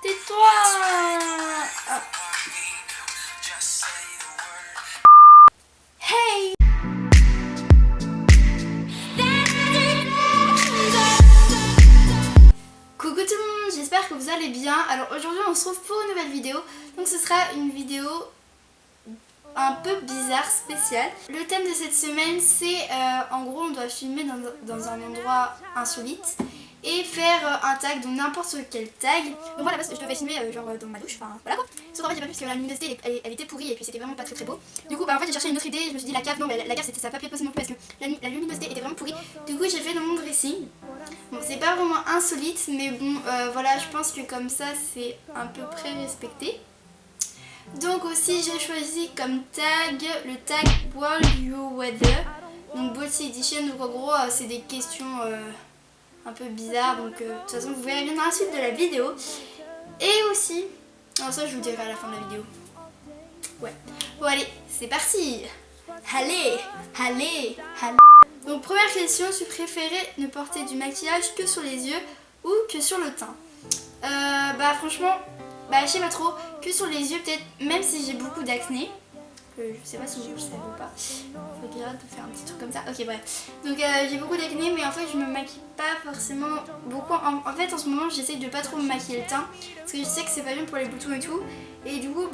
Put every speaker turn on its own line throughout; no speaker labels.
Tais-toi. Ah. Hey. Coucou tout le monde, j'espère que vous allez bien. Alors aujourd'hui on se retrouve pour une nouvelle vidéo. Donc ce sera une vidéo un peu bizarre, spéciale. Le thème de cette semaine c'est en gros on doit filmer dans un endroit insolite et faire un tag, donc n'importe quel tag. Donc voilà, parce que je devais filmer genre dans ma douche, enfin voilà quoi. Sauf qu'en fait j'ai pas pu parce que la luminosité elle était pourrie et puis c'était vraiment pas très beau. Du coup bah en fait j'ai cherché une autre idée, je me suis dit la cave, non mais la cave ça n'a pas pu être possible non plus parce que la luminosité était vraiment pourrie. Du coup j'ai fait dans mon dressing. Bon c'est pas vraiment insolite mais bon voilà, je pense que comme ça c'est à peu près respecté. Donc aussi j'ai choisi comme tag le tag World You Weather, donc Bossy Edition, donc en gros c'est des questions un peu bizarres, donc de toute façon vous verrez bien dans la suite de la vidéo. Et aussi, alors ça je vous dirai à la fin de la vidéo. Ouais, bon allez c'est parti. Allez. Donc première question, tu préférais ne porter du maquillage que sur les yeux ou que sur le teint? Bah franchement, je sais pas trop, que sur les yeux peut-être, même si j'ai beaucoup d'acné. Je sais pas si je le savais ou pas. Faut que j'arrête de faire un petit truc comme ça. Ok bref. Donc j'ai beaucoup d'acné mais en fait je me maquille pas forcément beaucoup. En fait en ce moment j'essaye de pas trop me maquiller le teint. Parce que je sais que c'est pas bien pour les boutons et tout. Et du coup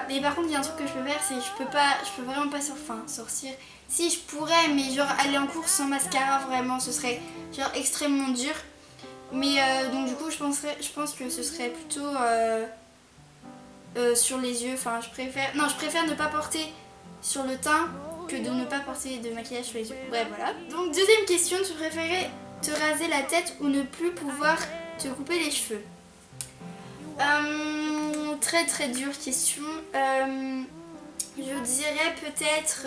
mais par contre il y a un truc que je peux faire, c'est je peux vraiment pas sortir. Si je pourrais mais genre aller en cours sans mascara vraiment ce serait genre extrêmement dur. Mais donc du coup je pense que ce serait plutôt sur les yeux, enfin je préfère ne pas porter sur le teint que de ne pas porter de maquillage sur les yeux. Bref voilà. Donc deuxième question, tu préférais te raser la tête ou ne plus pouvoir te couper les cheveux? Très très dure question. Je dirais peut-être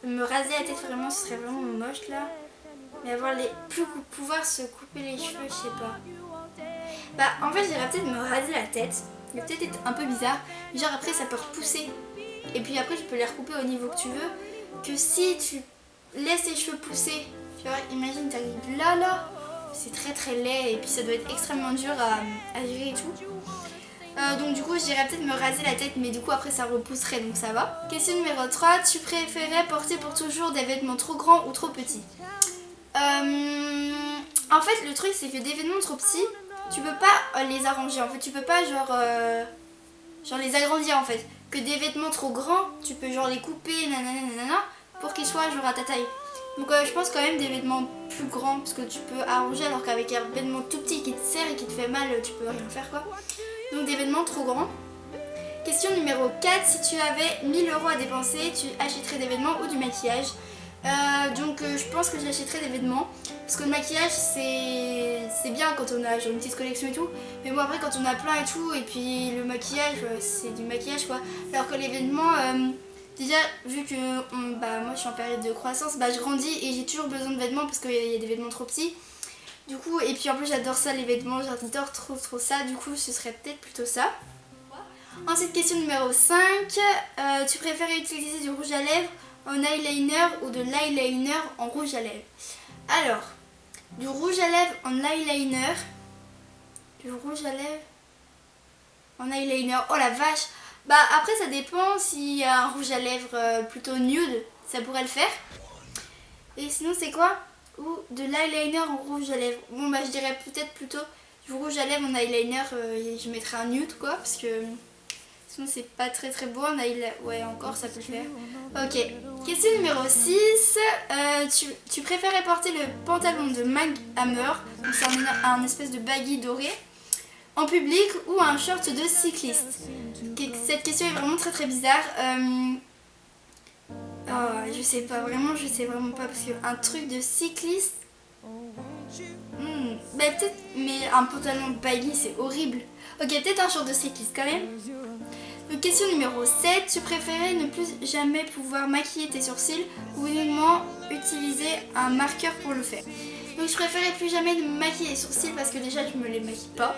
me raser la tête, vraiment ce serait vraiment moche là. Mais pouvoir se couper les cheveux, je sais pas. En fait, j'irais peut-être me raser la tête. Ça va peut-être être un peu bizarre. Mais genre après, ça peut repousser. Et puis après, tu peux les recouper au niveau que tu veux. Que si tu laisses tes cheveux pousser, tu vois, imagine, t'arrives là. C'est très très laid. Et puis ça doit être extrêmement dur à gérer et tout. Donc du coup, j'irais peut-être me raser la tête. Mais du coup, après, ça repousserait. Donc ça va. Question numéro 3. Tu préférais porter pour toujours des vêtements trop grands ou trop petits? En fait, le truc, c'est que des vêtements trop petits, tu peux pas les arranger. En fait, tu peux pas genre les agrandir en fait. Que des vêtements trop grands, tu peux genre les couper, nanana, pour qu'ils soient genre à ta taille. Donc je pense quand même des vêtements plus grands parce que tu peux arranger, alors qu'avec un vêtement tout petit qui te serre et qui te fait mal, tu peux rien faire quoi. Donc des vêtements trop grands. Question numéro 4, si tu avais 1000 € à dépenser, tu achèterais des vêtements ou du maquillage? Donc je pense que j'achèterais des vêtements parce que le maquillage c'est bien quand on a genre une petite collection et tout, mais bon après quand on a plein et tout et puis le maquillage c'est du maquillage quoi, alors que les vêtements déjà vu que moi je suis en période de croissance, je grandis et j'ai toujours besoin de vêtements parce qu'il y a des vêtements trop petits du coup, et puis en plus j'adore ça les vêtements, j'adore trop ça, du coup ce serait peut-être plutôt ça. Ensuite question numéro 5, tu préférais utiliser du rouge à lèvres en eyeliner ou de l'eyeliner en rouge à lèvres? Alors, du rouge à lèvres en eyeliner, du rouge à lèvres en eyeliner, oh la vache. Après ça dépend, s'il y a un rouge à lèvres plutôt nude, ça pourrait le faire. Et sinon c'est quoi? Ou de l'eyeliner en rouge à lèvres? Bon je dirais peut-être plutôt du rouge à lèvres en eyeliner, je mettrais un nude quoi, parce que sinon c'est pas très beau en eyeliner. Ouais encore ça peut le faire. Ok, question numéro 6, tu préférais porter le pantalon de Mag Hammer, donc c'est un espèce de baggy doré, en public ou un short de cycliste? Cette question est vraiment très bizarre. Je sais vraiment pas parce qu'un truc de cycliste, peut-être, mais un pantalon baggy c'est horrible. Ok, peut-être un short de cycliste quand même. Donc, question numéro 7, tu préférais ne plus jamais pouvoir maquiller tes sourcils ou uniquement utiliser un marqueur pour le faire? Donc je préférais plus jamais me maquiller les sourcils parce que déjà je me les maquille pas.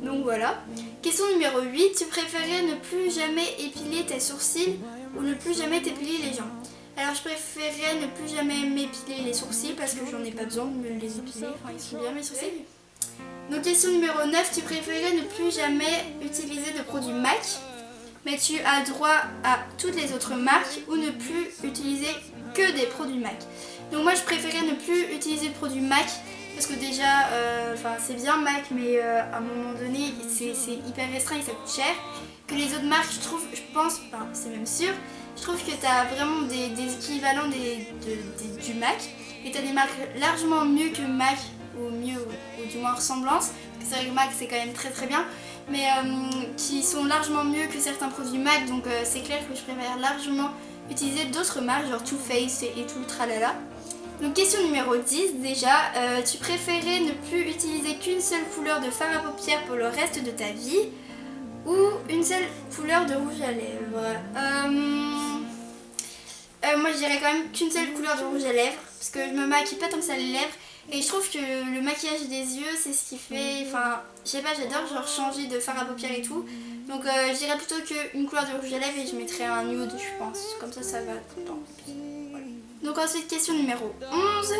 Donc voilà. Question numéro 8, tu préférais ne plus jamais épiler tes sourcils ou ne plus jamais t'épiler les jambes? Alors je préférais ne plus jamais m'épiler les sourcils parce que j'en ai pas besoin de me les épiler, enfin ils sont bien mes sourcils. Donc question numéro 9, tu préférais ne plus jamais utiliser de produits MAC, mais tu as droit à toutes les autres marques, ou ne plus utiliser que des produits MAC. Donc moi je préférais ne plus utiliser de produits MAC, parce que déjà, c'est bien MAC, mais à un moment donné c'est hyper restreint et ça coûte cher. Que les autres marques, je pense, c'est même sûr, je trouve que tu as vraiment des équivalents du MAC, et tu as des marques largement mieux que MAC, ou mieux, ou du moins ressemblance, parce que c'est vrai que MAC c'est quand même très très bien, mais qui sont largement mieux que certains produits MAC, donc c'est clair que je préfère largement utiliser d'autres marques, genre Too Faced et tout le tralala. Donc question numéro 10 déjà, tu préférais ne plus utiliser qu'une seule couleur de fard à paupières pour le reste de ta vie, ou une seule couleur de rouge à lèvres? Moi je dirais quand même qu'une seule couleur de rouge à lèvres, parce que je me maquille pas tant que ça les lèvres, et je trouve que le maquillage des yeux c'est ce qui fait, je sais pas, j'adore genre changer de fard à paupières et tout, donc je dirais plutôt qu'une couleur de rouge à lèvres, et je mettrais un nude je pense, comme ça va tout le temps. Voilà. Donc ensuite question numéro 11,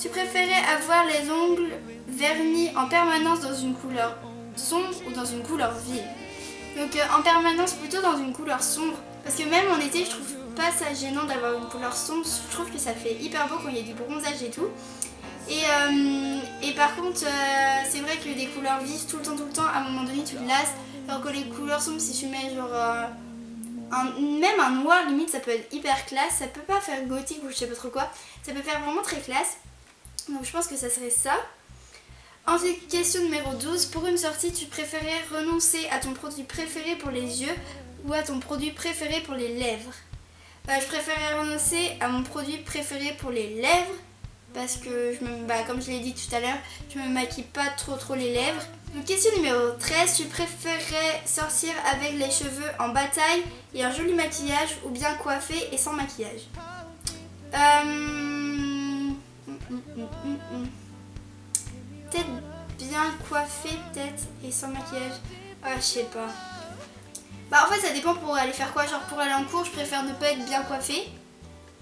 tu préférais avoir les ongles vernis en permanence dans une couleur sombre ou dans une couleur vive? Donc en permanence plutôt dans une couleur sombre, parce que même en été je trouve pas ça gênant d'avoir une couleur sombre, je trouve que ça fait hyper beau quand il y a du bronzage et tout. Et par contre c'est vrai que des couleurs vives tout le temps à un moment donné tu te lasses, alors que les couleurs sombres si tu mets genre même un noir limite ça peut être hyper classe, ça peut pas faire gothique ou je sais pas trop quoi, ça peut faire vraiment très classe, donc je pense que ça serait ça. Ensuite question numéro 12, pour une sortie tu préférais renoncer à ton produit préféré pour les yeux ou à ton produit préféré pour les lèvres? Je préférais renoncer à mon produit préféré pour les lèvres, parce que comme je l'ai dit tout à l'heure, je me maquille pas trop les lèvres. Donc question numéro 13, tu préférais sortir avec les cheveux en bataille et un joli maquillage, ou bien coiffé et sans maquillage? Peut-être bien coiffé peut-être et sans maquillage. Je sais pas. En fait ça dépend pour aller faire quoi, genre pour aller en cours je préfère ne pas être bien coiffée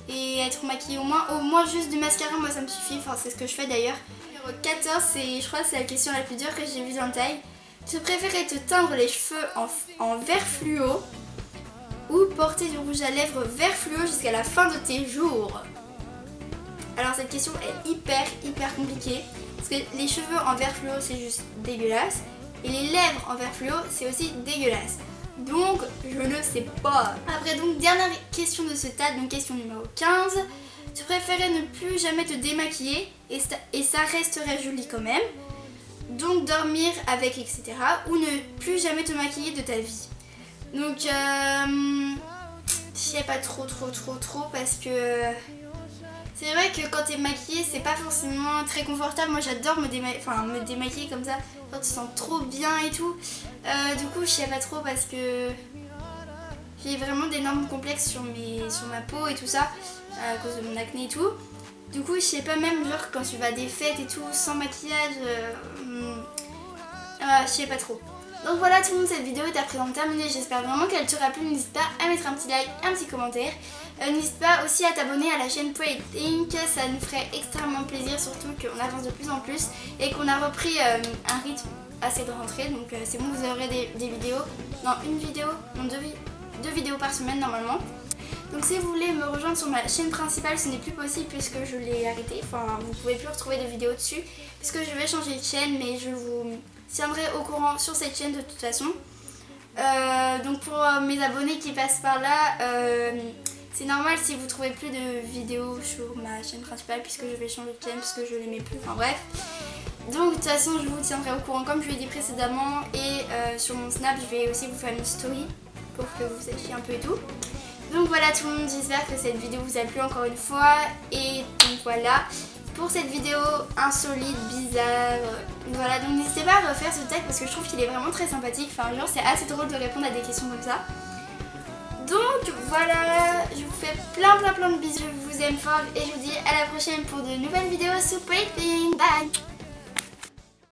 et être maquillée au moins juste du mascara, moi ça me suffit, c'est ce que je fais d'ailleurs. Numéro 14, je crois que c'est la question la plus dure que j'ai vue dans le taille. Tu préférais te teindre les cheveux en vert fluo ou porter du rouge à lèvres vert fluo jusqu'à la fin de tes jours? Alors cette question est hyper compliquée, parce que les cheveux en vert fluo c'est juste dégueulasse, et les lèvres en vert fluo c'est aussi dégueulasse. Donc je ne sais pas. Après donc dernière question de ce tas, donc question numéro 15. Tu préférais ne plus jamais te démaquiller et ça resterait joli quand même, donc dormir avec etc. ou ne plus jamais te maquiller de ta vie? Donc je sais pas trop parce que c'est vrai que quand t'es maquillée c'est pas forcément très confortable. Moi j'adore me démaquiller comme ça, quand tu te sens trop bien et tout. Du coup je sais pas trop parce que j'ai vraiment d'énormes complexes sur ma peau et tout ça, à cause de mon acné et tout. Du coup je sais pas, même genre quand tu vas à des fêtes et tout sans maquillage, je sais pas trop. Donc voilà tout le monde, cette vidéo est à présent terminée, j'espère vraiment qu'elle t'aura plu. N'hésite pas à mettre un petit like, un petit commentaire. N'hésite pas aussi à t'abonner à la chaîne Pray Think, ça nous ferait extrêmement plaisir, surtout qu'on avance de plus en plus et qu'on a repris un rythme assez de rentrée. Donc c'est bon, vous aurez des vidéos, deux vidéos par semaine normalement. Donc si vous voulez me rejoindre sur ma chaîne principale, ce n'est plus possible puisque je l'ai arrêté. Vous pouvez plus retrouver de vidéos dessus puisque je vais changer de chaîne, mais je vous tiendrai au courant sur cette chaîne de toute façon. Donc pour mes abonnés qui passent par là, c'est normal si vous trouvez plus de vidéos sur ma chaîne principale puisque je vais changer de chaîne parce que je l'aimais plus, bref. Donc de toute façon je vous tiendrai au courant comme je l'ai dit précédemment, et sur mon Snap je vais aussi vous faire une story pour que vous sachiez un peu et tout. Donc voilà tout le monde, j'espère que cette vidéo vous a plu encore une fois, et donc voilà pour cette vidéo insolite, bizarre, voilà. Donc n'hésitez pas à refaire ce tag parce que je trouve qu'il est vraiment très sympathique, genre c'est assez drôle de répondre à des questions comme ça. Donc voilà, je vous fais plein de bisous, je vous aime fort et je vous dis à la prochaine pour de nouvelles vidéos sur Pray Think. Bye.